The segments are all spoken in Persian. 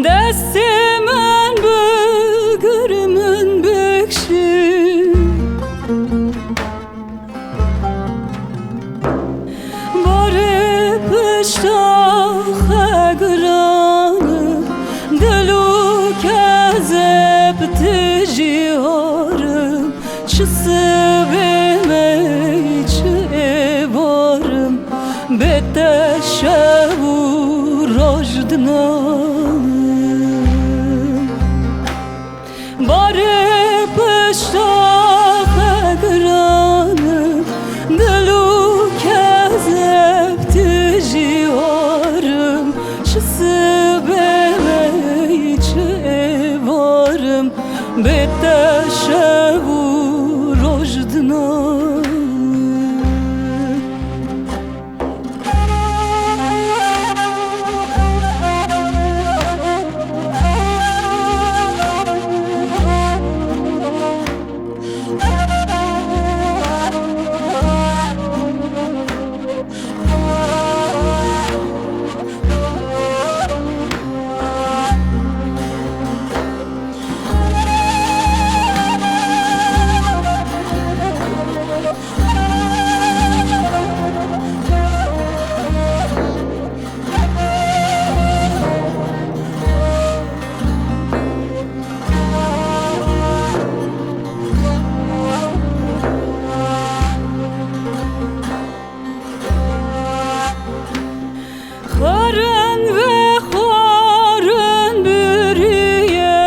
دست من بگیر من بکشی باره پشتا خگرانه دلو کذب تجیارم چه سبیمی چه بارم به تشو راجدنم باره پشتا خگرانه دلو کذب تجیارم چه سبیمی چه بارم به تشو راجدنم خارن و خارن بریه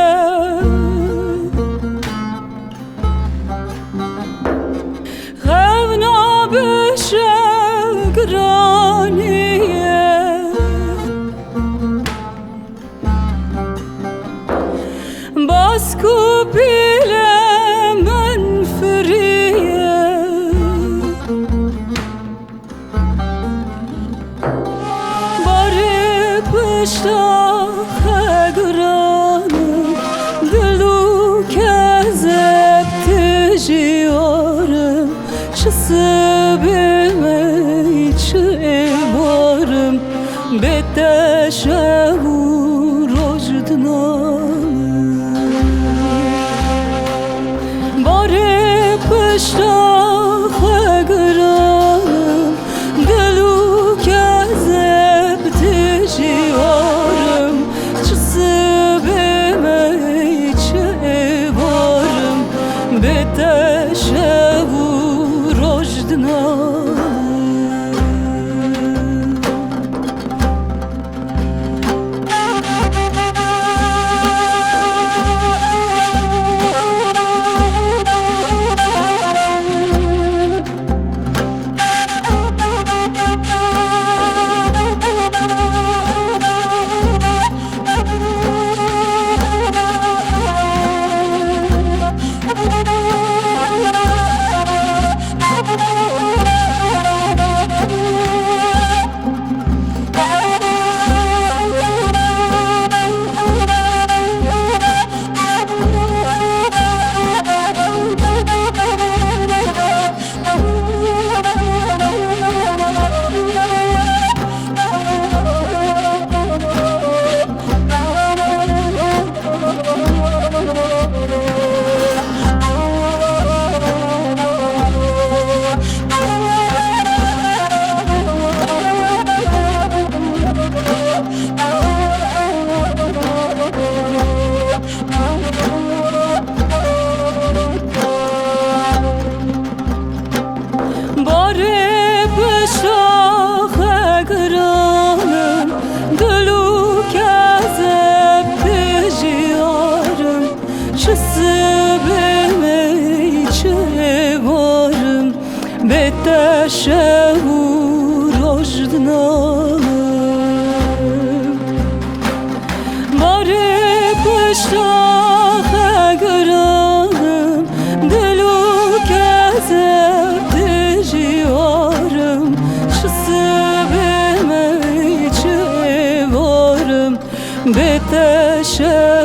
خفنا بشه گرانیه باز کو پیله من فریه پشتا خگرانه دلو کذب تجیارم چه سبیمی چه بارم به تشو راجدنم باره پشتا خگرانه دلو کذب تجیارم چه سبیمی چه بارم به تشو راجدنم چه سبیمی چه بارم به تشو راجدنم باره پشتا خگرانم دلو کذب تجیارم چه سبیمی چه بارم به تشو